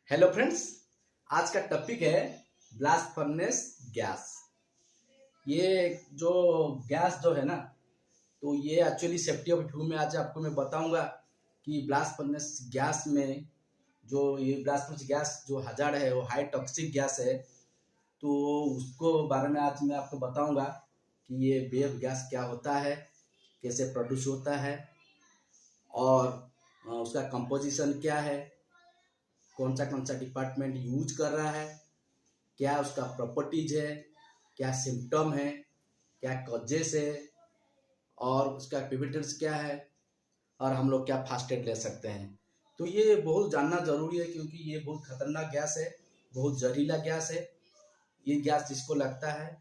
Hello friends, आज का topic है ब्लास्ट फर्नेस गैस। ये जो गैस जो है ना, तो ये एक्चुअली सेफ्टी ऑफ फ्यूल में आज आपको मैं बताऊंगा कि ब्लास्ट फर्नेस गैस में जो ये ब्लास्ट फर्नेस गैस जो हजार्ड है वो हाई टॉक्सिक गैस है। तो उसको बारे में आज मैं आपको बताऊंगा कि ये बेफ गैस क्या होता है, कैसे प्रोड्यूस होता है और उसका कंपोजिशन क्या है, कौन सा डिपार्टमेंट यूज कर रहा है, क्या उसका प्रॉपर्टीज है, क्या सिम्टम है, क्या कॉजेस है और उसका पिविटर्स क्या है और हम लोग क्या फास्ट एड ले सकते हैं। तो ये बहुत जानना जरूरी है क्योंकि ये बहुत खतरनाक गैस है, बहुत जहरीला गैस है। ये गैस जिसको लगता है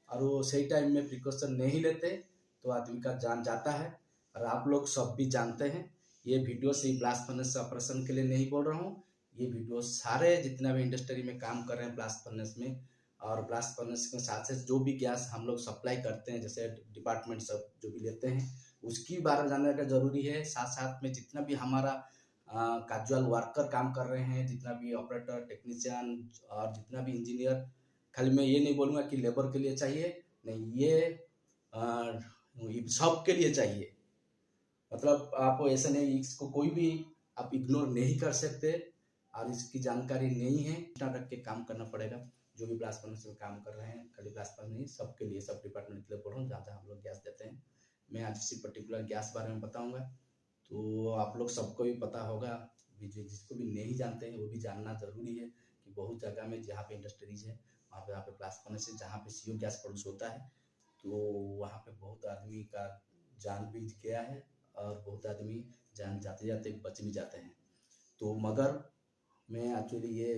और वो सही टाइम में प्रिकॉशन नहीं लेते तो आदमी का जान जाता है। और आप लोग सब भी जानते हैं, ये वीडियो सिर्फ ब्लास्ट फर्नेस ऑपरेशन के लिए नहीं बोल रहा हूँ। ये वीडियो सारे जितना भी इंडस्ट्री में काम कर रहे हैं ब्लास्ट फर्नेस में और ब्लास्ट फर्नेस के साथ साथ जो भी गैस हम लोग सप्लाई करते हैं, जैसे डिपार्टमेंट सब जो भी लेते हैं, उसकी बारे में जानने का जरूरी है। साथ साथ में जितना भी हमारा कैजुअल वर्कर काम कर रहे हैं, जितना भी ऑपरेटर टेक्नीशियन और जितना भी इंजीनियर, खाली मैं ये नहीं बोलूँगा कि लेबर के लिए चाहिए, नहीं, ये सब के लिए चाहिए। मतलब आप ऐसा नहीं, इसको कोई भी आप इग्नोर नहीं कर सकते और इसकी जानकारी नहीं है, इतना रख के काम करना पड़ेगा। जो भी ब्लास्ट फर्नेस में काम कर रहे हैं, खाली ब्लास्ट फर्नेस नहीं, सबके लिए, सब डिपार्टमेंट के लिए बोल रहा हूँ जहाँ जहाँ हम लोग गैस देते हैं। मैं आज इसी पर्टिकुलर गैस बारे में बताऊंगा, तो आप लोग सबको भी पता होगा, जिसको भी नहीं जानते हैं वो भी जानना जरूरी है कि बहुत जगह में जहाँ पे इंडस्ट्रीज है वहाँ पे ब्लास्ट फर्नेस है, जहाँ पे CO गैस प्रोड्यूस होता है, तो वहाँ पे बहुत आदमी का जान भी गया है और बहुत आदमी जान जाते जाते बच भी जाते हैं। तो मगर मैं एक्चुअली ये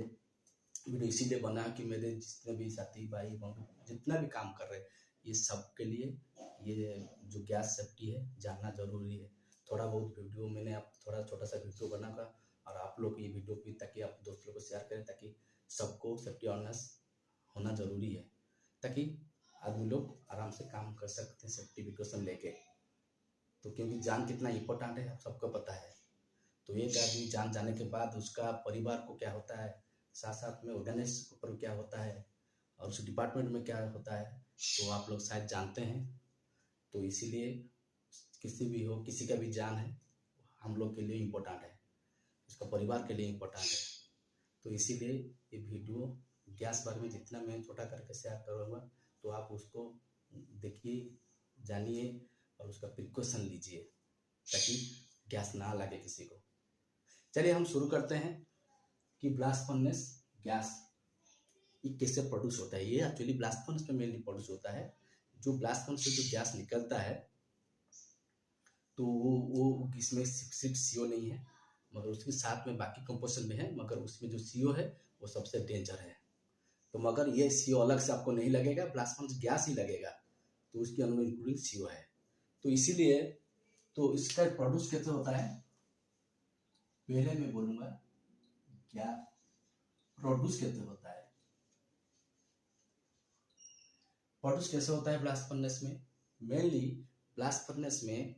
वीडियो इसीलिए बना कि मेरे जितने भी साथी भाई बहन जितना भी काम कर रहे हैं, ये सब के लिए ये जो गैस सेफ्टी है जानना जरूरी है। थोड़ा बहुत वीडियो मैंने आप थोड़ा छोटा सा वीडियो बनाऊंगा और आप लोग ये वीडियो भी ताकि आप दोस्त लोग को शेयर करें, ताकि सबको सेफ्टी अवेयरनेस होना जरूरी है, ताकि आदमी लोग आराम से काम कर सकते हैं सेफ्टी प्रिकॉशन लेके। तो क्योंकि जान कितना इम्पोर्टेंट है आप सबको पता है। तो एक आदमी जान जाने के बाद उसका परिवार को क्या होता है, साथ साथ में ऑर्गेनाइजेशन पर क्या होता है और उस डिपार्टमेंट में क्या होता है, तो आप लोग शायद जानते हैं। तो इसीलिए किसी भी हो, किसी का भी जान है, हम लोग के लिए इम्पोर्टेंट है, उसका परिवार के लिए इम्पोर्टेंट है। तो इसीलिए ये वीडियो गैस बारे में जितना मैं छोटा करके शेयर करूँगा, तो आप उसको देखिए, जानिए और उसका प्रिकॉशन लीजिए ताकि गैस ना लगे किसी को। चलिए हम शुरू करते हैं कि ब्लास्ट फर्नेस गैस ये कैसे प्रोड्यूस होता है। ये एक्चुअली ब्लास्ट फर्नेस में मेनली प्रोड्यूस होता है। जो ब्लास्ट फर्नेस से जो गैस निकलता है, तो वो इसमें सिर्फ CO नहीं है, मगर उसके साथ में बाकी कंपोजिशन में है, मगर उसमें जो CO है वो सबसे डेंजर है। तो मगर ये CO अलग से आपको नहीं लगेगा, ब्लास्ट फर्नेस गैस ही लगेगा, तो उसके अंदर इंक्लूडिंग CO है। तो इसीलिए तो इसका प्रोड्यूस कैसे होता है, पहले मैं बोलूँगा क्या प्रोड्यूस कैसे होता है। प्रोड्यूस कैसे होता है ब्लास्ट फर्नेस में, मेनली ब्लास्ट फर्नेस में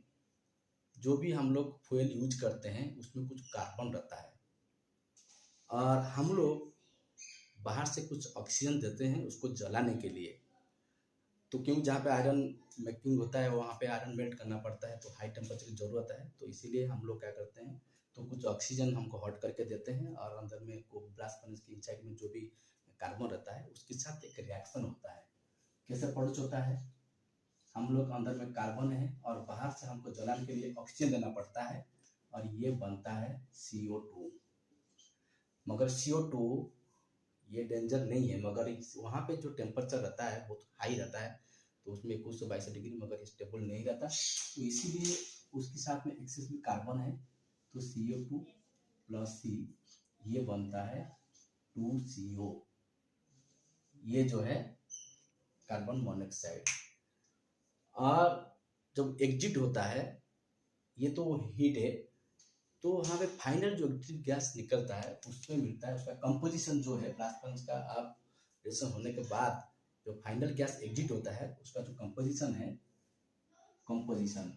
जो भी हम लोग फ्यूल यूज करते हैं उसमें कुछ कार्बन रहता है और हम लोग बाहर से कुछ ऑक्सीजन देते हैं उसको जलाने के लिए। तो क्यों, जहाँ पे आयरन मेकिंग होता है वहाँ पे आयरन मेल्ट करना पड़ता है, तो हाई टेम्परेचर की ज़रूरत है। तो इसीलिए हम लोग क्या करते हैं, तो कुछ ऑक्सीजन हमको हॉट करके देते हैं और अंदर में को ब्लास्ट फर्नेस की इनसाइड में जो भी कार्बन रहता है उसके साथ एक रिएक्शन होता है। कैसे प्रोड्यूस होता है, हम लोग अंदर में कार्बन है और बाहर से हमको जलाने के लिए ऑक्सीजन देना पड़ता है और ये बनता है CO2। मगर CO2 ये डेंजर नहीं है, मगर वहाँ पे जो टेम्परेचर रहता है बहुत हाई रहता है, तो उसमें 21-22 डिग्री, मगर स्टेबल नहीं रहता, तो इसीलिए उसके साथ में एक्सेस में कार्बन है, तो CO2 + C ये बनता है 2CO। ये जो है कार्बन मोनोऑक्साइड। और जब एग्जिट होता है, ये तो हीट है, तो वहाँ पे फाइनल जो एग्जिट गैस निकलता है उसमें मिलता है उसका कंपोजिशन जो है ब्लास्ट फर्नेस का। आप रिएक्शन होने के बाद जो फाइनल गैस एग्जिट होता है उसका जो कंपोजिशन है, कंपोजिशन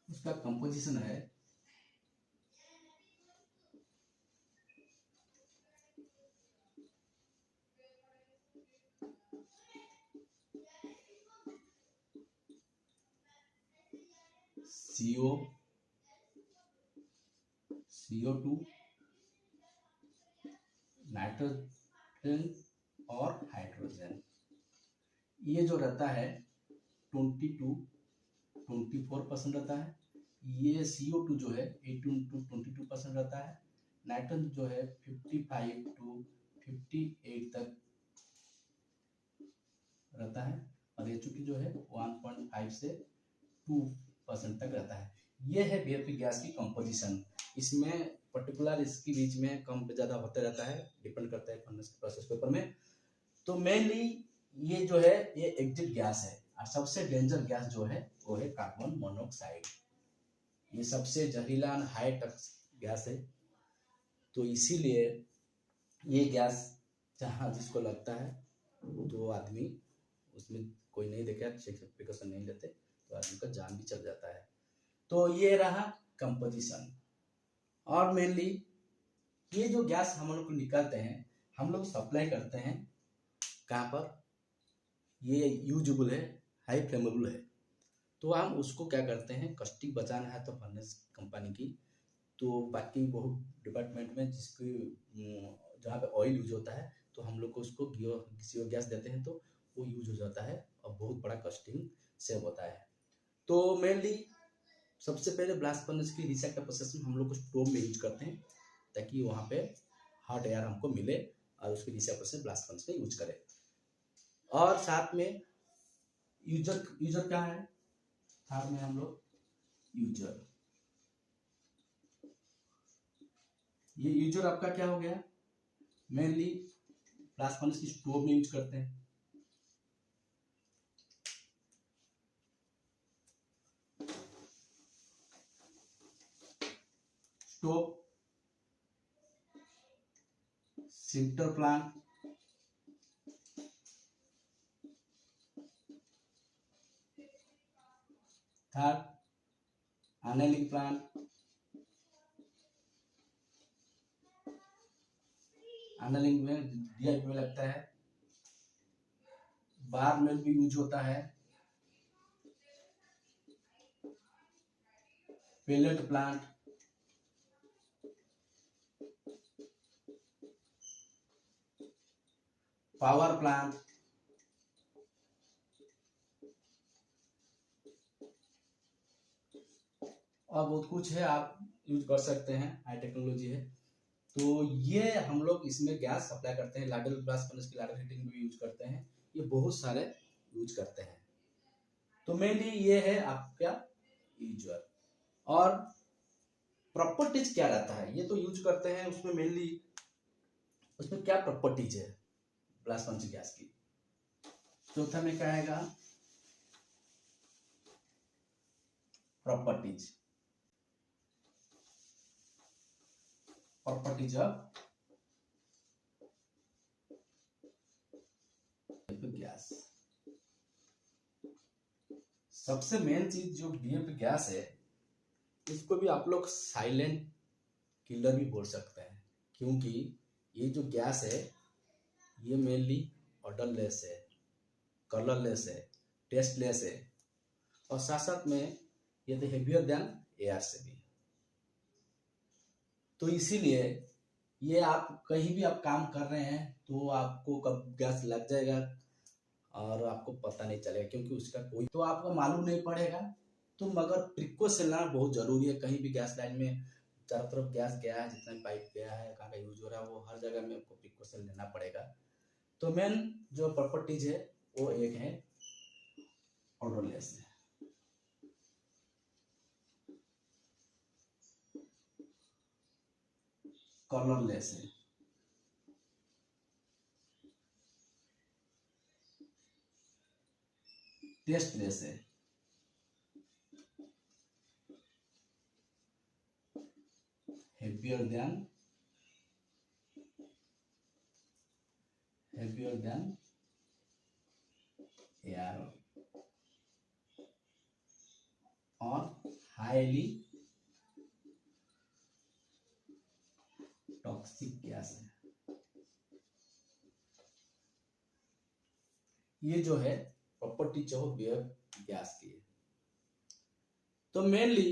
उसका कंपोजिशन है CO, CO2, नाइट्रोजन और हाइड्रोजन। ये जो रहता है 24% रहता है। ये CO2 जो है 18 to 22% रहता है। नाइट्रोजन जो है 55 to 58 तक रहता है और H2 जो है 1.5 से 2% तक रहता है। ये है BFP गैस की कंपोजिशन। इसमें पर्टिकुलर इसके बीच में कम ज़्यादा होता रहता है, डिपेंड करता है फर्नेस के प्रोसेस के ऊपर में। तो मेनली ये जो है ये एग्जिट गैस है और सबसे डेंजर गैस जो है वो है कार्बन मोनोऑक्साइड। ये सबसे जहरीला हाई टॉक्सिक गैस है। तो इसीलिए ये गैस जहाँ जिसको लगता है तो आदमी उसमें कोई नहीं देखा, प्रिकॉशन नहीं लेते तो आदमी का जान भी चल जाता है। तो ये रहा कंपोजिशन। और मेनली ये जो गैस हम लोग निकालते हैं हम लोग सप्लाई करते हैं कहाँ पर, ये यूजेबल है, हाई फ्लेमेबल है। तो हम उसको क्या करते हैं, कस्टिक बचाना है तो फर्नेस कंपनी की, तो बाकी बहुत डिपार्टमेंट में जिसकी जहाँ पे ऑयल यूज होता है तो हम लोग को उसको किसी और गैस देते हैं तो वो यूज हो जाता है और बहुत बड़ा कस्टिंग सेव होता है। तो मेनली सबसे पहले ब्लास्ट फर्नेस की रीसेट का प्रोसेस में हम लोग कुछ स्टोव में यूज करते हैं ताकि वहाँ पे हॉट एयर हमको मिले और उसकी रीसेट प्रोसेस ब्लास्ट फर्नेस का यूज करें। और साथ में यूजर क्या है, साथ में हम लोग यूजर, ये यूजर आपका क्या हो गया, मेनली ब्लास्ट फर्नेस की स्टोव में यूज करते हैं। Stove, sinter plant, third annealing plant, annealing में DIP में लगता है, बार में भी यूज होता है, पेलेट प्लांट, पावर प्लांट, और बहुत कुछ है आप यूज कर सकते हैं, हाई टेक्नोलॉजी है। तो ये हम लोग इसमें गैस सप्लाई करते हैं, लाडल ब्लास्ट फर्नेस की लाडल हीटिंग भी यूज करते हैं, ये बहुत सारे यूज करते हैं। तो मेनली ये है आपका यूजर। और प्रॉपर्टीज क्या रहता है, ये तो यूज करते हैं, उसमें मेनली उसमें क्या प्रॉपर्टीज है ब्लास्ट फर्नेस गैस की। चौथा में क्या आएगा, प्रॉपर्टीज, प्रॉपर्टीज ऑफ गैस। सबसे मेन चीज जो BFP गैस है इसको भी आप लोग साइलेंट किलर भी बोल सकते हैं, क्योंकि ये जो गैस है ये मेनली ऑडरलेस है, कलरलेस है, टेस्टलेस है और साथ साथ में ये तो हेवियर देन एयर से भी। तो इसीलिए ये आप कहीं भी आप काम कर रहे हैं तो आपको कब गैस लग जाएगा और आपको पता नहीं चलेगा, क्योंकि उसका कोई तो आपको मालूम नहीं पड़ेगा। तो मगर प्रिकॉशन लेना बहुत जरूरी है। कहीं भी गैस लाइन में चारों तरफ गैस गया है, जितना पाइप गया है, कहाँ का यूज हो रहा है, वो हर जगह में आपको प्रिकॉशन लेना पड़ेगा। तो मेन जो प्रॉपर्टीज है वो एक है ऑर्डरलेस है, कलरलेस है, टेस्टलेस है, heavier than air और हाईली टॉक्सिक गैस है। ये जो है प्रॉपर्टी जो गैस की है। तो मेनली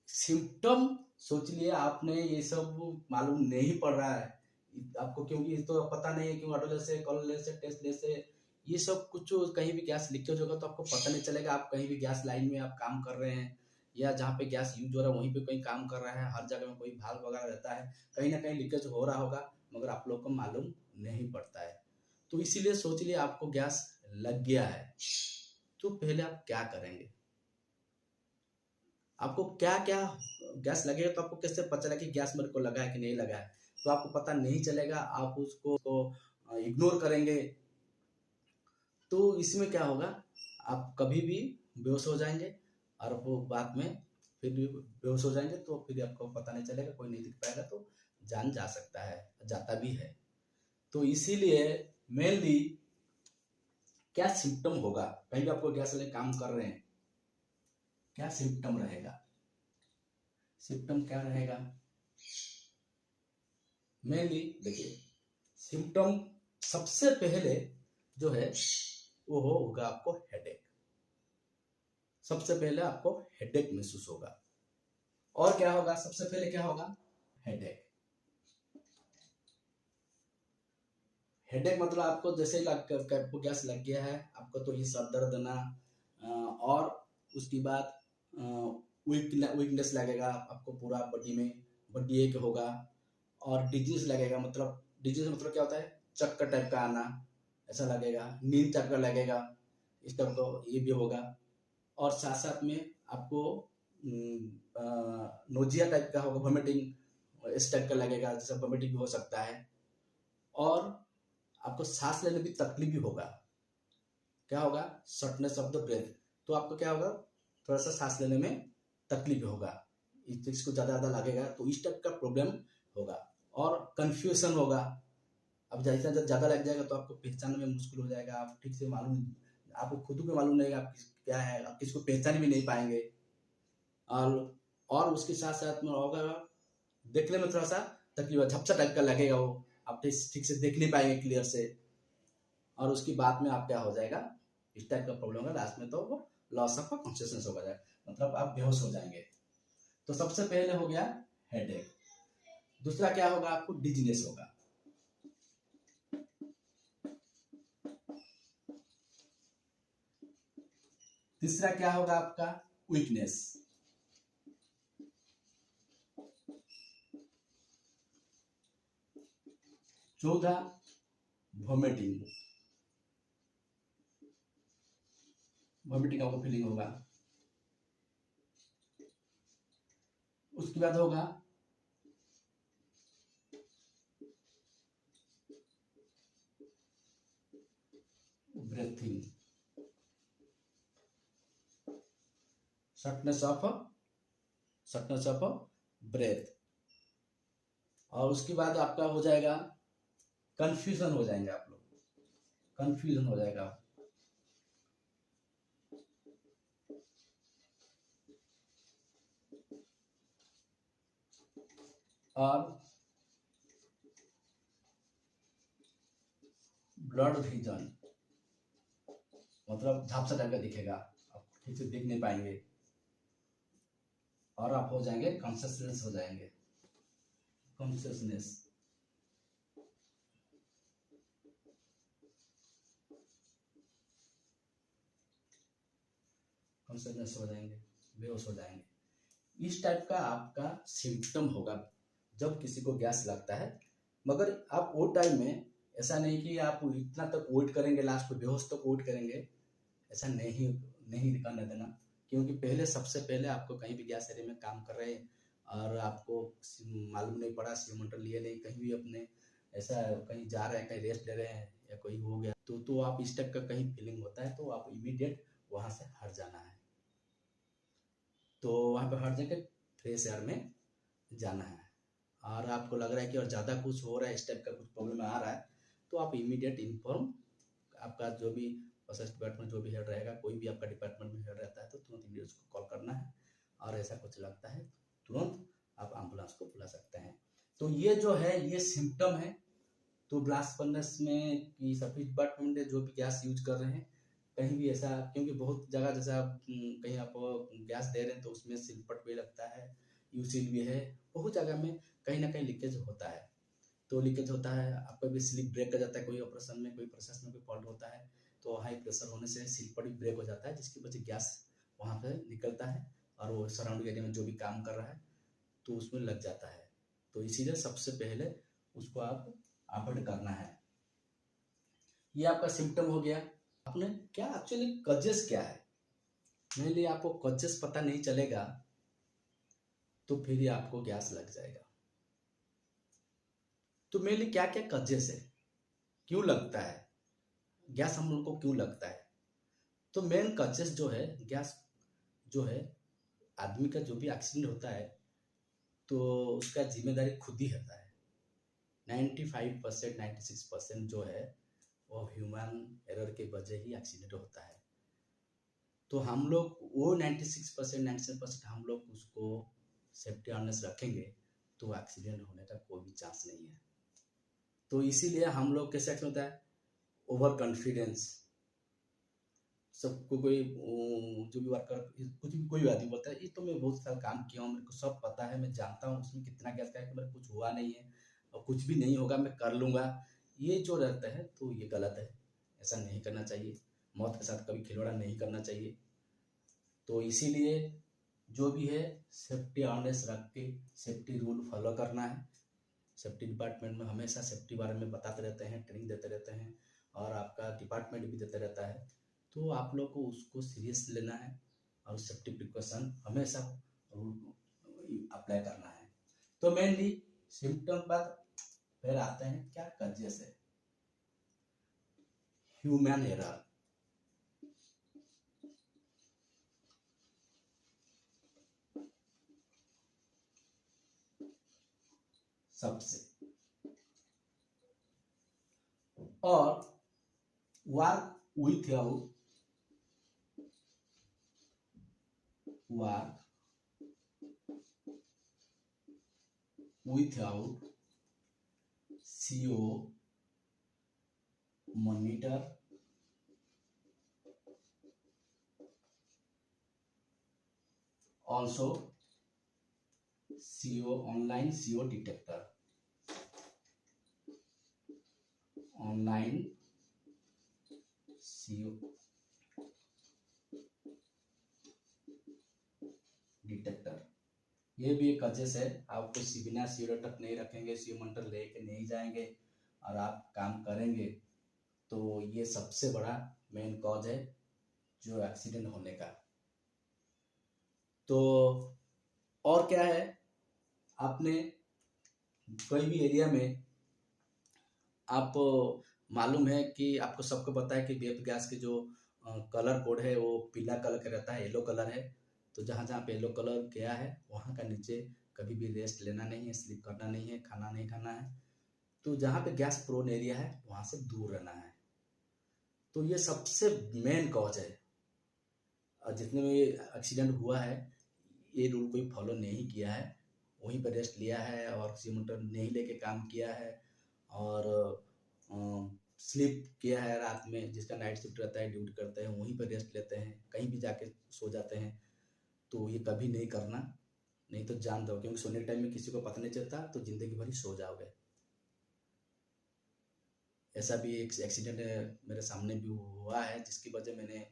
सिम्टम सोच लिया आपने, ये सब मालूम नहीं पड़ रहा है आपको, क्योंकि तो पता नहीं है कि ऑटोले से कॉलेज से टेस्ट से ये सब कुछ कहीं भी गैस लीकेज होगा तो आपको पता नहीं चलेगा। आप कहीं भी गैस लाइन में आप काम कर रहे हैं या जहाँ पे गैस यूज हो रहा है वहीं पे कहीं काम कर रहा है, हर जगह में कोई भाग वगैरह रहता है, कहीं ना कहीं लीकेज हो रहा होगा मगर आप लोग को मालूम नहीं पड़ता है। तो इसीलिए सोच लिया आपको गैस लग गया है, तो पहले आप क्या करेंगे, आपको क्या क्या गैस लगेगा तो आपको कैसे पता चलेगा कि गैस मेरे को लगा है कि नहीं लगा है। तो आपको पता नहीं चलेगा, आप उसको इग्नोर करेंगे तो इसमें क्या होगा, आप कभी भी बेहोश हो जाएंगे और वो बाद में फिर भी बेहोश हो जाएंगे तो फिर आपको पता नहीं चलेगा, कोई नहीं दिख पाएगा तो जान जा सकता है, जाता भी है। तो इसीलिए मेनली क्या सिम्टम होगा, कहीं भी आपको गैस वाले काम कर रहे हैं क्या सिम्टम रहेगा, सिम्टम क्या रहेगा मेनली देखिए, सिम्टम सबसे पहले जो है वो होगा आपको हेडेक। सबसे पहले आपको हेडेक महसूस होगा। और क्या होगा, सबसे पहले क्या होगा, हेडेक। हेडेक मतलब आपको जैसे आपको गैस लग गया है आपको तो ये सर दर्द ना, और उसके बाद वीकनेस लगेगा आपको पूरा बॉडी में, बॉडी एक होगा, और डिजीज लगेगा। मतलब डिजीज मतलब क्या होता है, चक्कर टाइप का आना ऐसा लगेगा, नींद टाइप का लगेगा, इस टाइप का ये भी होगा। और साथ साथ में आपको नोजिया टाइप का होगा, वोमिटिंग इस टाइप का लगेगा, जैसे वोमिटिंग भी हो सकता है। और आपको सांस लेने में तकलीफ भी होगा, क्या होगा, शॉर्टनेस ऑफ द ब्रेथ। तो आपको क्या होगा, थोड़ा सा सांस लेने में तकलीफ होगा, इसको ज़्यादा लगेगा तो इस टाइप का प्रॉब्लम होगा। और कंफ्यूजन होगा, अब जैसा जब ज़्यादा लग जाएगा तो आपको पहचानने में मुश्किल हो जाएगा, आप ठीक से मालूम, आपको खुद को मालूम नहीं आप क्या है, आप किसको पहचान भी नहीं पाएंगे। और उसके साथ साथ में होगा, देखने में थोड़ा सा तकलीफ, झपसा टाइप का लगेगा, वो आप ठीक से देख नहीं पाएंगे क्लियर से। और उसकी बाद में आप क्या हो जाएगा, इस टाइप का प्रॉब्लम होगा, लास्ट में तो वो लॉस ऑफ कॉन्शियसनेस हो जाएगा, मतलब आप बेहोश हो जाएंगे। तो सबसे पहले हो गया हेडेक। दूसरा क्या होगा, आपको डिजीनेस होगा। तीसरा क्या होगा आपका, वीकनेस। चौथा वोमिटिंग, वोमिटिंग आपको फीलिंग होगा। उसके बाद होगा ब्रीथिंग, शॉर्टनेस ऑफ ब्रेथ। और उसके बाद आपका हो जाएगा कंफ्यूजन, हो जाएंगे आप लोग, कंफ्यूजन हो जाएगा। और ब्लड विजन, मतलब झापसा टाइप का दिखेगा, आप ठीक से देख नहीं पाएंगे। और आप हो जाएंगे कॉन्शियसनेस, हो जाएंगे कॉन्शियसनेस। कॉन्शियसनेस हो जाएंगे, बेहोश हो जाएंगे। इस टाइप का आपका सिम्टम होगा जब किसी को गैस लगता है। मगर आप वो टाइम में ऐसा नहीं कि आप इतना तक वेट करेंगे, लास्ट में बेहोश तक वेट करेंगे, ऐसा नहीं करने देना। क्योंकि पहले सबसे पहले आपको कहीं भी गैस एरिया में काम कर रहे हैं और आपको मालूम नहीं पड़ा, सीमेंटर लिए नहीं, कहीं भी अपने ऐसा कहीं जा रहे हैं, कहीं रेस्ट ले रहे हैं या कोई हो गया तो आप इस टाइप का कहीं फीलिंग होता है तो आप इमीडिएट वहाँ से हट जाना है। तो वहाँ पे हट जाके फ्रेश एयर में जाना है। और आपको लग रहा है कि और ज़्यादा कुछ हो रहा है, इस टाइप का कुछ प्रॉब्लम आ रहा है, तो आप इमीडिएट इन्फॉर्म, आपका जो भी प्रोसेस डिपार्टमेंट जो भी हेड रहेगा, कोई भी आपका डिपार्टमेंट में हेड रहता है तो तुरंत इमीडिएट उसको कॉल करना है और ऐसा कुछ लगता है तुरंत आप एम्बुलेंस को बुला सकते हैं। तो ये जो है ये सिम्टम है। तो ब्लास्ट फर्नेस में कि सभी डिपार्टमेंट जो भी गैस यूज कर रहे हैं, कहीं भी ऐसा, क्योंकि बहुत जगह जैसे आप कहीं आप गैस दे रहे हैं तो उसमें सिलपट भी लगता है, यूसील भी है, बहुत जगह में कहीं ना कहीं लीकेज होता है। तो लीकेज होता है, आपका भी स्लिप ब्रेक कर जाता है, कोई ऑपरेशन में कोई प्रोसेस में कोई फॉल्ट होता है तो हाई प्रेशर होने से सिलपट भी ब्रेक हो जाता है, जिसकी वजह से गैस वहाँ पे निकलता है और वो सराउंडिंग एरिया में जो भी काम कर रहा है तो उसमें लग जाता है। तो इसीलिए सबसे पहले उसको आप अवॉइड करना है। ये आपका सिम्टम हो गया। आपने क्या एक्चुअली कजेस क्या है, मेनली आपको कजेस पता नहीं चलेगा तो फिर ही आपको गैस लग जाएगा। तो मेनली क्या क्या कजेस है, क्यों लगता है गैस, हम लोग को क्यों लगता है। तो मेन कजेस जो है गैस जो है, आदमी का जो भी एक्सीडेंट होता है तो उसका जिम्मेदारी खुद ही होता है। 95% 96% जो है वो ह्यूमन एरर के वजह ही एक्सीडेंट होता है। तो हम लोग वो 96% 97% हम लोग उसको सेफ्टी अवेयरनेस रखेंगे तो एक्सीडेंट होने का कोई भी चांस नहीं है। तो इसीलिए हम लोग कैसे एक्सीडेंट होता है, ओवर कॉन्फिडेंस। सबको कोई जो भी वर्कर कुछ भी कोई आदमी बोलता है ये तो मैं बहुत सारा काम किया हूँ, मेरे को सब पता है, मैं जानता हूँ उसमें कितना गैस का है, मेरा कुछ हुआ नहीं है और कुछ भी नहीं होगा, मैं कर लूँगा, ये जो रहता है तो ये गलत है। ऐसा नहीं करना चाहिए, मौत के साथ कभी खिलवाड़ा नहीं करना चाहिए। तो इसीलिए जो भी है सेफ्टी अवेयरनेस रख के सेफ्टी रूल फॉलो करना है। सेफ्टी डिपार्टमेंट में हमेशा सेफ्टी बारे में बताते रहते हैं, ट्रेनिंग देते रहते हैं और आपका डिपार्टमेंट भी देते रहता है। तो आप लोग को उसको सीरियस लेना है और सेफ्टी प्रिकॉशन हमेशा अप्लाई करना है। तो मेनली सिम्टम पर फिर आते हैं क्या कजेस है, ह्यूमन एरर। सबसे और work without CO monitor, also CO online CO detector, online CO detector, ये भी एक कजेस है। आपको बिना CO तक नहीं रखेंगे, CO मॉनिटर लेके नहीं जाएंगे और आप काम करेंगे तो ये सबसे बड़ा मेन कॉज है जो एक्सीडेंट होने का। तो और क्या है, आपने कोई भी एरिया में आप मालूम है कि आपको सबको पता है कि वेब गैस के जो कलर कोड है वो पीला कलर का रहता है, येलो कलर है। तो जहाँ जहाँ पे येलो कलर गया है वहाँ का नीचे कभी भी रेस्ट लेना नहीं है, स्लिप करना नहीं है, खाना नहीं खाना है। तो जहाँ पे गैस प्रोन एरिया है वहाँ से दूर रहना है। तो ये सबसे मेन कॉज है। और जितने भी एक्सीडेंट हुआ है ये रूल कोई फॉलो नहीं किया है, वहीं पर रेस्ट लिया है और सीमोटर नहीं लेके काम किया है और स्लीप किया है रात में, जिसका नाइट शिफ्ट रहता है ड्यूटी करते हैं वहीं पर रेस्ट लेते हैं, कहीं भी जाके सो जाते हैं। तो ये कभी नहीं करना, नहीं तो जान दो, क्योंकि सोने के टाइम में किसी को पता नहीं चलता तो जिंदगी भर ही सो जाओगे। ऐसा भी एक एक्सीडेंट मेरे सामने भी हुआ है जिसकी वजह मैंने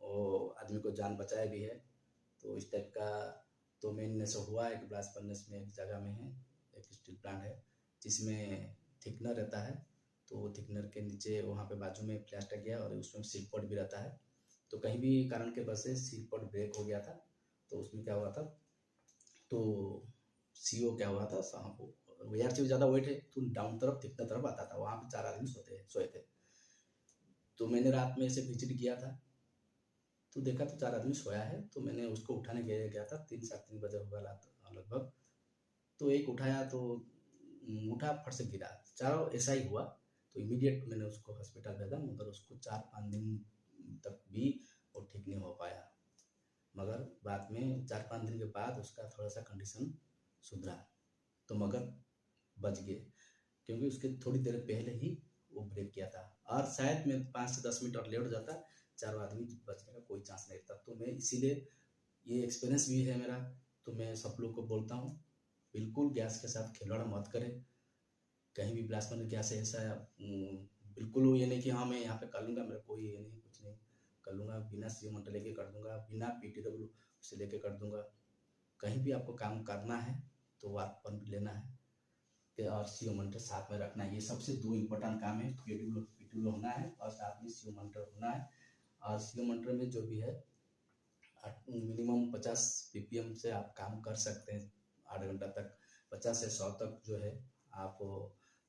वो आदमी को जान बचाया भी है। तो इस टाइप का तो मैंने से हुआ है कि ब्लास्ट फर्नेस में एक जगह में है, एक स्टील प्लांट है जिसमें थिकनर रहता है। तो वो थिकनर के नीचे वहाँ पे बाजू में प्लास्टर गया और उसमें सील भी रहता है। तो कहीं भी कारण के वजह से सील ब्रेक हो गया था। तो उसमें क्या हुआ था, तो CO क्या हुआ था, यार से ज़्यादा वेट है तो डाउन तरफ थिकनर तरफ आता था, वहाँ पे 4 आदमी सोए थे। तो मैंने रात में ऐसे विजिट किया था तो देखा तो 4 आदमी सोया है। तो मैंने उसको उठाने गया था, 3 साढ़े 3 बजे होगा रात लगभग। तो एक उठाया तो उठा फट से गिरा, चारों ऐसा ही हुआ। तो इमीडिएट मैंने उसको हॉस्पिटल भेजा, मगर उसको 4-5 दिन तक भी वो ठीक नहीं हो पाया। मगर बाद में 4-5 दिन के बाद उसका थोड़ा सा कंडीशन सुधरा, तो मगर बच गए, क्योंकि उसके थोड़ी देर पहले ही वो ब्रेक किया था। और शायद मैं 5 से 10 मिनट और लेट हो जाता, 4 आदमी बचने का कोई चांस नहीं था। तो मैं इसीलिए, ये एक्सपीरियंस भी है मेरा, तो मैं सब लोग को बोलता हूँ बिल्कुल गैस के साथ खिलवाड़ मत करें। कहीं भी ब्लास्ट बर्नर गैस ऐसा बिल्कुल वो ये नहीं कि हाँ मैं यहाँ पे कर लूँगा, मेरा कोई ये नहीं, कुछ नहीं कर लूँगा, बिना सीओ मंटर लेके कर दूंगा, बिना PTW से लेके कर दूंगा। कहीं भी आपको काम करना है तो वार्क परमिट लेना है और सीओ मॉनिटर साथ में रखना है। ये सबसे 2 इम्पोर्टेंट काम है। PTW होना है और साथ में सीओ मॉनिटर होना है। और सीओ मॉनिटर में जो भी है मिनिमम 50 PPM से आप काम कर सकते हैं 8 घंटा तक। 50 से 100 तक जो है आप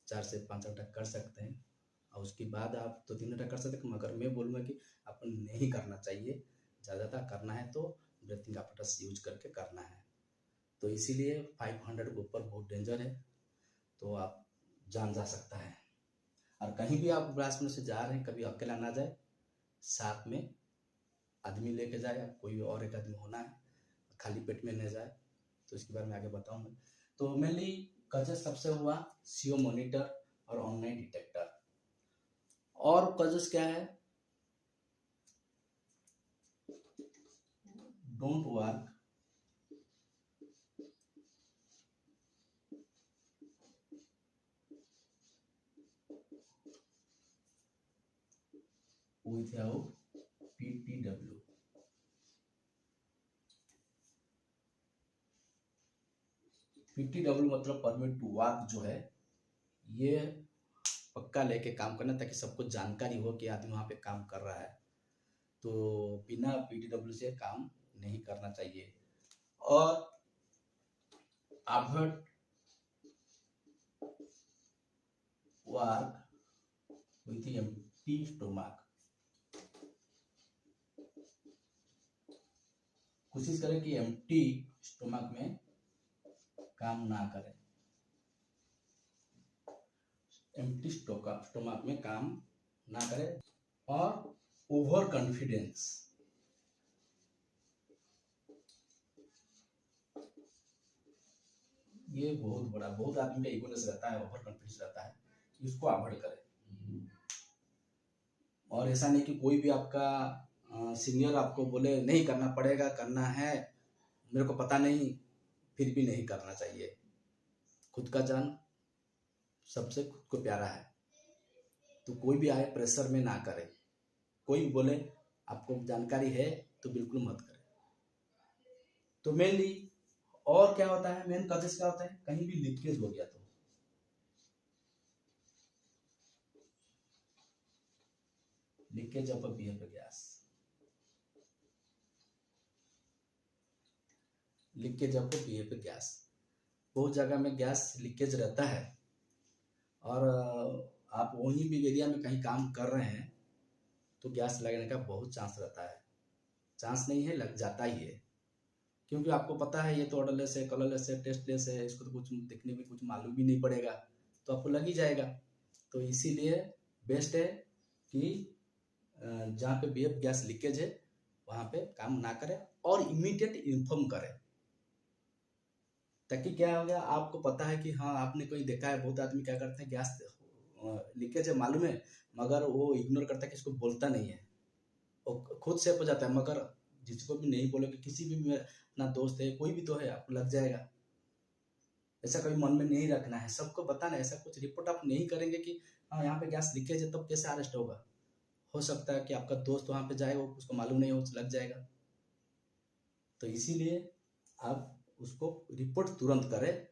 4 से 5 घंटा कर सकते हैं, और उसके बाद आप 2-3 घंटा कर सकते हैं। मगर मैं बोलूँगा कि आपको नहीं करना चाहिए, ज़्यादातर करना है तो ब्रीथिंग apparatus यूज करके करना है। तो इसीलिए 500 के ऊपर बहुत डेंजर है, तो आप जान जा सकता है। और कहीं भी आप ब्लास्ट बर्नर से जा रहे हैं, कभी अकेला ना जाए, साथ में आदमी लेके जाए, कोई और एक आदमी होना है, खाली पेट में न जाए। तो इसके बारे में आगे बताऊंगा। तो मेनली कजेस सबसे हुआ सीओ मॉनिटर और ऑनलाइन डिटेक्टर। और कजेस क्या है, don't work without PTW। PTW मतलब परमिट टू वर्क जो है, ये पक्का लेके काम करना, ताकि सबको जानकारी हो कि आदमी वहाँ पे काम कर रहा है। तो बिना PTW से काम नहीं करना चाहिए। और avoid work with empty stomach. कोशिश करें कि एम्प्टी स्टोमक में काम ना करें, एम्प्टी स्टोमक में काम ना करें। और ओवर कॉन्फिडेंस, ये बहुत आदमी का इगोनेस रहता है, ओवर कॉन्फिडेंस रहता है, इसको अवॉइड करें। और ऐसा नहीं कि कोई भी आपका सीनियर आपको बोले नहीं करना पड़ेगा, करना है, मेरे को पता नहीं, फिर भी नहीं करना चाहिए। खुद का जान सबसे खुद को प्यारा है, तो कोई भी आए प्रेशर में ना करे। कोई भी बोले आपको जानकारी है तो बिल्कुल मत करें। तो मेनली और क्या होता है, मेन कॉजेस क्या होता है, कहीं भी लीकेज हो गया तो leakage of behaviour gas, leakage of behaviour gas, बहुत जगह में गैस लीकेज रहता है। और आप वहीं भी एरिया में कहीं काम कर रहे हैं तो गैस लगने का बहुत चांस रहता है। चांस नहीं है, लग जाता ही है, क्योंकि आपको पता है ये तो ऑर्डरलेस है, कलरलेस है, टेस्टलेस है, इसको तो कुछ देखने में कुछ मालूम भी नहीं पड़ेगा, तो आपको लग ही जाएगा। तो इसीलिए बेस्ट है कि जहाँ पे भी गैस लीकेज है वहाँ पे काम ना करें और इमीडिएट इन्फॉर्म करें। ताकि क्या हो गया, आपको पता है कि हाँ आपने कोई देखा है, बहुत आदमी क्या करते हैं, गैस लीकेज है मालूम है, मगर वो इग्नोर करता है, किसको बोलता नहीं है, वो खुद सेफ हो जाता है। मगर जिसको भी नहीं बोलोगे, किसी भी अपना दोस्त है, कोई भी तो है, आपको लग जाएगा। ऐसा कभी मन में नहीं रखना है, सबको बताना है। ऐसा कुछ रिपोर्ट आप नहीं करेंगे कि हाँ यहाँ पे गैस लीकेज है, तब कैसे अरेस्ट होगा। हो सकता है कि आपका दोस्त वहाँ पे जाए, वो उसको मालूम नहीं हो, लग जाएगा। तो इसीलिए आप उसको रिपोर्ट तुरंत करें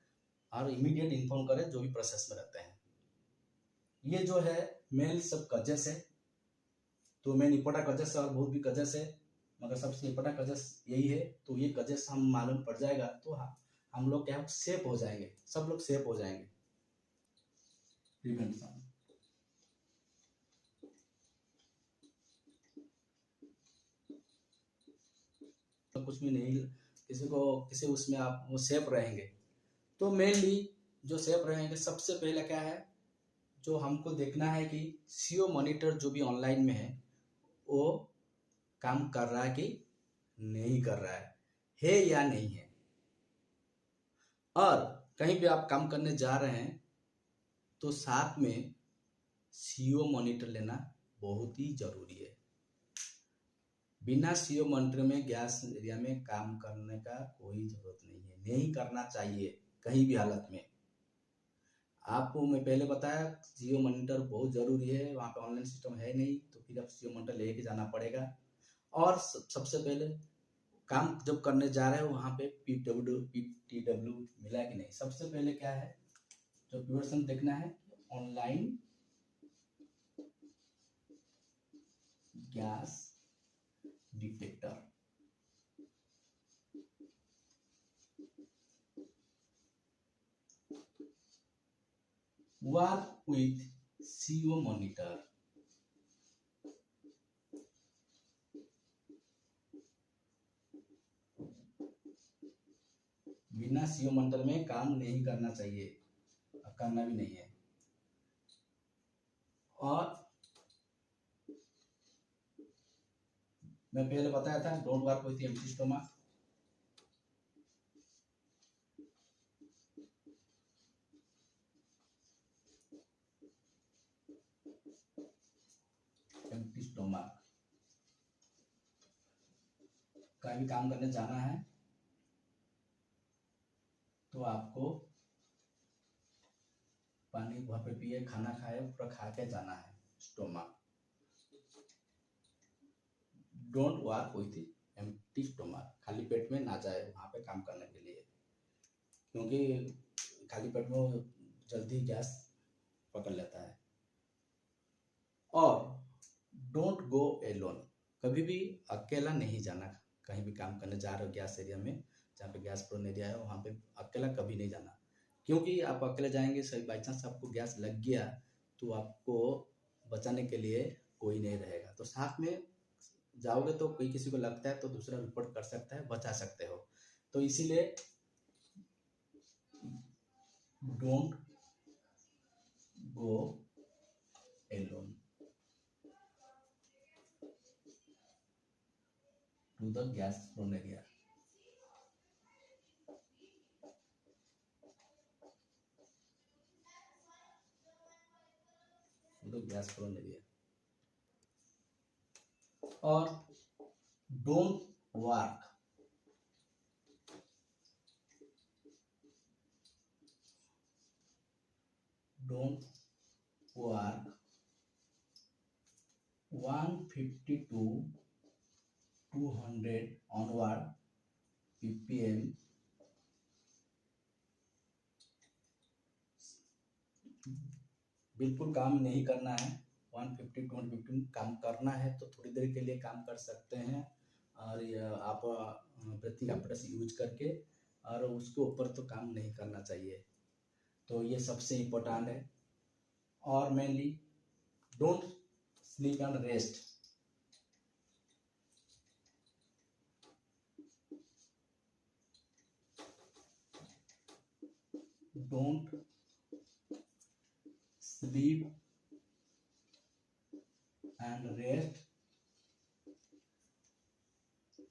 और इमीडिएट इन्फॉर्म करें जो भी प्रोसेस में रहते हैं। ये जो है मेन सब कजेस है। तो मेन इंपॉर्टेंट कजेस और बहुत भी कजेस है, मगर सबसे इंपॉर्टेंट कजेस यही है। तो ये कजेस हम मालूम पड़ जाएगा तो हम लोग क्या सेफ हो जाएंगे, सब लोग सेफ हो जाएंगे। प्रिवेंशन, तो कुछ भी नहीं, किसी उसमें आप वो सेफ रहेंगे। तो मेनली जो सेफ रहेंगे, सबसे पहले क्या है, जो हमको देखना है कि सीओ मॉनिटर जो भी ऑनलाइन में है वो काम कर रहा है कि नहीं कर रहा है या नहीं है। और कहीं भी आप काम करने जा रहे हैं तो साथ में सीओ मॉनिटर लेना बहुत ही जरूरी है। बिना सीओ मॉनिटर में गैस एरिया में काम करने का कोई जरूरत नहीं है, नहीं करना चाहिए कहीं भी हालत में। आपको मैं पहले बताया सीओ मॉनिटर बहुत जरूरी है, वहाँ पे ऑनलाइन सिस्टम है नहीं, तो फिर आप सीओ मॉनिटर लेके जाना पड़ेगा। और सबसे पहले काम जब करने जा रहे हो वहाँ पे PTW मिला कि नहीं, सबसे पहले क्या है जो प्रिपरेशन देखना है, online gas detector. Work with CO monitor. बिना सीओ मॉनिटर में काम नहीं करना चाहिए, करना भी नहीं है। और मैं पहले बताया था don't work with empty stomach. Empty stomach का भी काम करने जाना है तो आपको पानी वहाँ पे पिए, खाना खाए, पूरा खा के जाना है stomach. Don't work with empty stomach, खाली पेट में ना जाए वहाँ पे काम करने के लिए, क्योंकि खाली पेट में जल्दी गैस पकड़ लेता है। और डोंट गो एलोन, कभी भी अकेला नहीं जाना। कहीं भी काम करने जा रहे हो गैस एरिया में, जहाँ पे गैस प्रोन एरिया है वहाँ पे अकेला कभी नहीं जाना, क्योंकि आप अकेले जाएंगे सही बाई चांस आपको गैस लग गया तो आपको बचाने के लिए कोई नहीं रहेगा। तो साथ में जाओगे तो कोई किसी को लगता है तो दूसरा रिपोर्ट कर सकता है, बचा सकते हो। तो इसीलिए don't go alone to the gas prone area. Gas prone area. और don't work work 150 to 200 onward ppm बिल्कुल काम नहीं करना है। 150 to 250 काम करना है तो थोड़ी देर के लिए काम कर सकते हैं, और आप ब्रीथिंग apparatus यूज करके, और उसके ऊपर तो काम नहीं करना चाहिए। तो ये सबसे इम्पोर्टेंट है। और mainly don't sleep and rest. Don't sleep and rest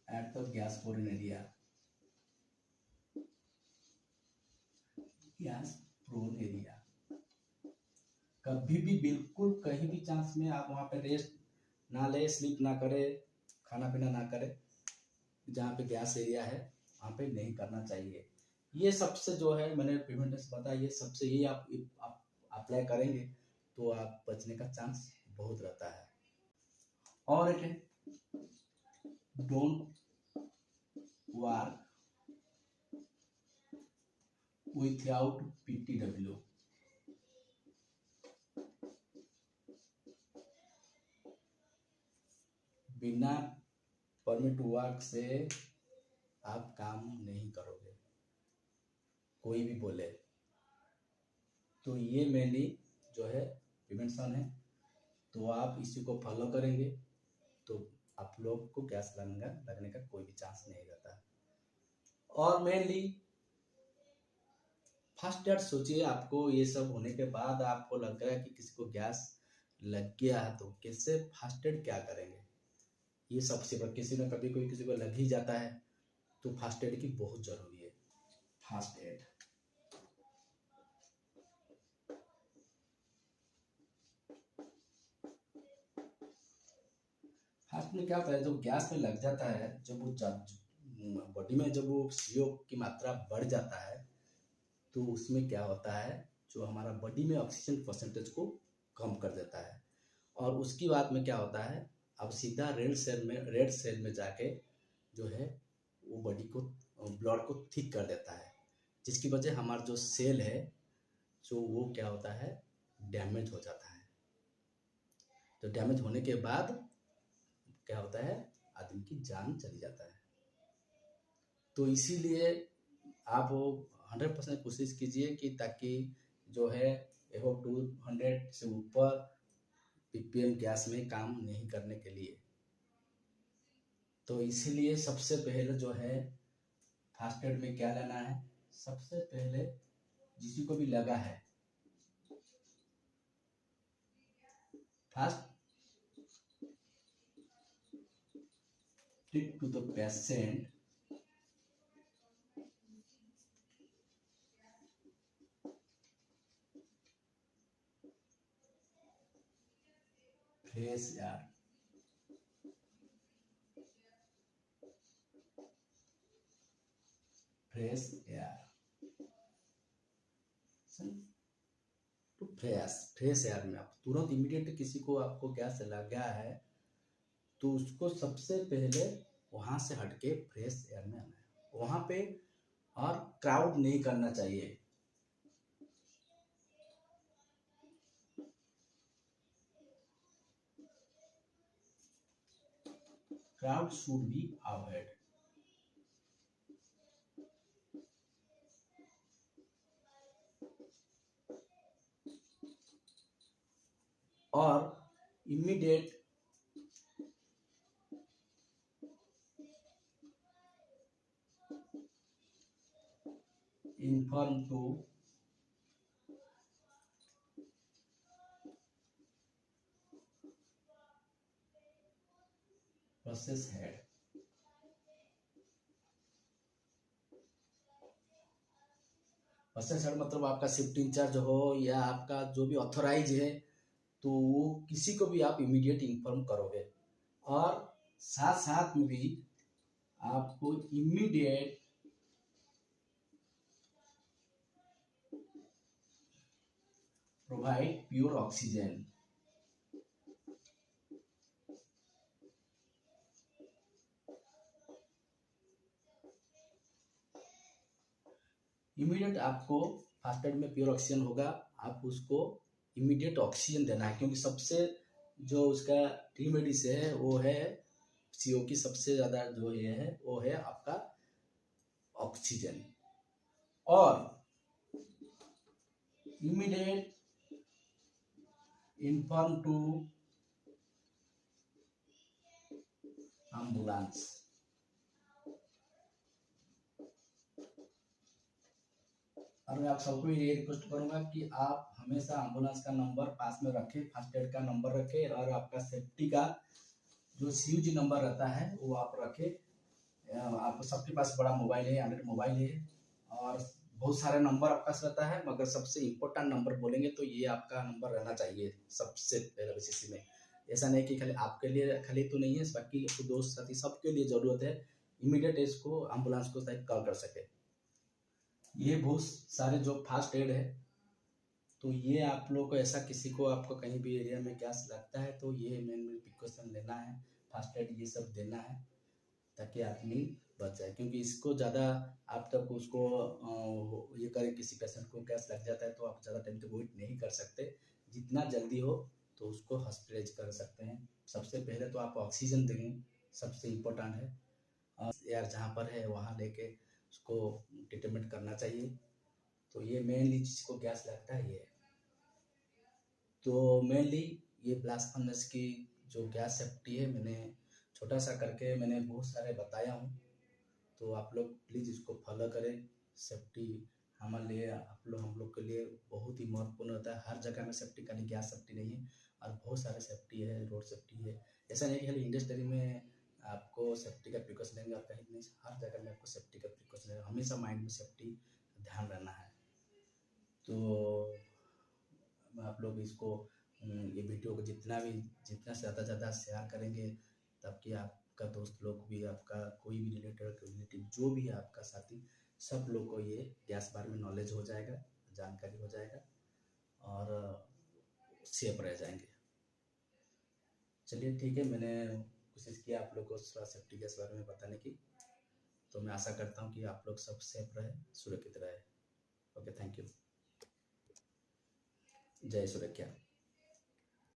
at the gas prone area. Gas prone area कभी भी बिल्कुल कहीं भी चांस में आप वहाँ पे रेस्ट ना ले, स्लीप ना करे, खाना पीना ना करे, जहाँ पे गैस एरिया है वहाँ पे नहीं करना चाहिए। ये सबसे जो है मैंने प्रिवेंटिव बताया, ये सबसे ही आप अप्लाई करेंगे तो आप बचने का चांस बहुत रहता है। और एक है डोंट वर्क विथआउट PTW। बिना परमिट वर्क से आप काम नहीं करोगे, कोई भी बोले तो। ये मेनली जो है प्रिवेंशन है, तो आप इसी को फॉलो करेंगे तो आप लोग को गैस लगने का कोई भी चांस नहीं रहता। और मेनली फर्स्ट एड सोचिए, आपको ये सब होने के बाद आपको लग रहा है कि किसी को गैस लग गया है तो कैसे फर्स्ट एड क्या करेंगे। ये सबसे बड़ा, किसी ने कभी कोई किसी को लग ही जाता है तो फर्स्ट एड की बहुत ज़रूरी है। फर्स्ट एड फर्स्ट में क्या होता है, जब गैस में लग जाता है, जब वो बॉडी में जब वो CO की मात्रा बढ़ जाता है तो उसमें क्या होता है, जो हमारा बॉडी में ऑक्सीजन परसेंटेज को कम कर देता है। और उसकी बाद में क्या होता है, अब सीधा रेड सेल में जाके जो है वो बॉडी को ब्लड को थिक कर देता है, जिसकी वजह हमारा जो सेल है जो वो क्या होता है, डैमेज हो जाता है। तो डैमेज होने के बाद क्या होता है, आदमी की जान चली जाता है। तो इसीलिए आप 100% कोशिश कीजिए कि ताकि जो है एबव 200 से ऊपर ppm गैस में काम नहीं करने के लिए। तो इसीलिए सबसे पहले जो है फर्स्ट एड में क्या लेना है, सबसे पहले जिसी को भी लगा है, first treat to the patient fresh air, fresh air तो फ्रेश एयर में आप तुरंत इमीडिएट किसी को आपको गैस लगा है तो उसको सबसे पहले वहाँ से हटके फ्रेश एयर में आना है वहाँ पे, और क्राउड नहीं करना चाहिए। Crowd should be avoid. और immediate inform to process head. Process head मतलब आपका शिफ्ट इंचार्ज हो या आपका जो भी ऑथोराइज है, तो वो किसी को भी आप इमीडिएट इन्फॉर्म करोगे। और साथ साथ में भी आपको immediate provide pure oxygen. Immediate आपको फर्स्ट एड में प्योर ऑक्सीजन होगा, आप उसको इमीडिएट ऑक्सीजन देना है, क्योंकि सबसे जो उसका रेमेडीज है वो है CO की सबसे ज़्यादा जो ये है वो है आपका ऑक्सीजन। और इमीडिएट इन्फॉर्म टू एम्बुलेंस। और मैं आप सबको ये रिक्वेस्ट करूंगा कि आप हमेशा एम्बुलेंस का नंबर पास में रखें, फर्स्ट एड का नंबर रखें, और आपका सेफ्टी का जो CUG नंबर रहता है वो आप रखें। आप सबके पास बड़ा मोबाइल है, एंड्रॉइड मोबाइल है, और बहुत सारे नंबर आपके पास रहता है, मगर सबसे इम्पोर्टेंट नंबर बोलेंगे तो ये आपका नंबर रहना चाहिए सबसे पहले बेसिस में। ऐसा नहीं कि खाली आपके लिए खाली तो नहीं है, बाकी आपके दोस्त साथी सबके लिए ज़रूरत है इमीडिएट इसको एम्बुलेंस को शायद कॉल कर सके। ये बहुत सारे जो फास्ट एड है, तो ये आप लोग को ऐसा किसी को आपको कहीं भी एरिया में गैस लगता है तो ये मेन प्रिकॉशन लेना है, फर्स्ट एड ये सब देना है ताकि आदमी बच जाए। क्योंकि इसको ज़्यादा आप तक उसको ये करें, किसी पेशेंट को गैस लग जाता है तो आप ज़्यादा टाइम तक वेट नहीं कर सकते, जितना जल्दी हो तो उसको हॉस्पिटलाइज कर सकते हैं। सबसे पहले तो आप ऑक्सीजन देंगे, सबसे इम्पोर्टेंट है, और एयर जहाँ पर है वहाँ लेके उसको ट्रीटमेंट करना चाहिए। तो ये मेनली जिसको गैस लगता है ये, तो मेनली ये ब्लास्ट फर्नेस की जो गैस सेफ्टी है मैंने छोटा सा करके मैंने बहुत सारे बताया हूँ, तो आप लोग प्लीज़ इसको फॉलो करें। सेफ्टी हमारे लिए हम लोग के लिए बहुत ही महत्वपूर्ण होता है। हर जगह में सेफ्टी, खाली गैस सेफ्टी नहीं है, और बहुत सारे सेफ्टी है, रोड सेफ्टी है। ऐसा नहीं कि खाली इंडस्ट्री में आपको सेफ्टी का प्रिकॉशन लेंगे, और कहीं नहीं हर जगह में आपको सेफ्टी का प्रिकॉशन लेंगे, हमेशा माइंड में सेफ्टी ध्यान रहना है। तो आप लोग इसको ये वीडियो को जितना से ज़्यादा शेयर करेंगे, ताकि आपका दोस्त लोग भी, आपका कोई भी रिलेटिव जो भी है आपका साथी, सब लोग को ये गैस बारे में नॉलेज हो जाएगा, जानकारी हो जाएगा और सेफ रह जाएंगे। चलिए ठीक है, मैंने कोशिश किया आप लोग को थोड़ा सेफ्टी गैस बारे में बताने की, तो मैं आशा करता हूँ कि आप लोग सब सेफ रहे, सुरक्षित रहे। Okay, thank you. जय सुरक्षा।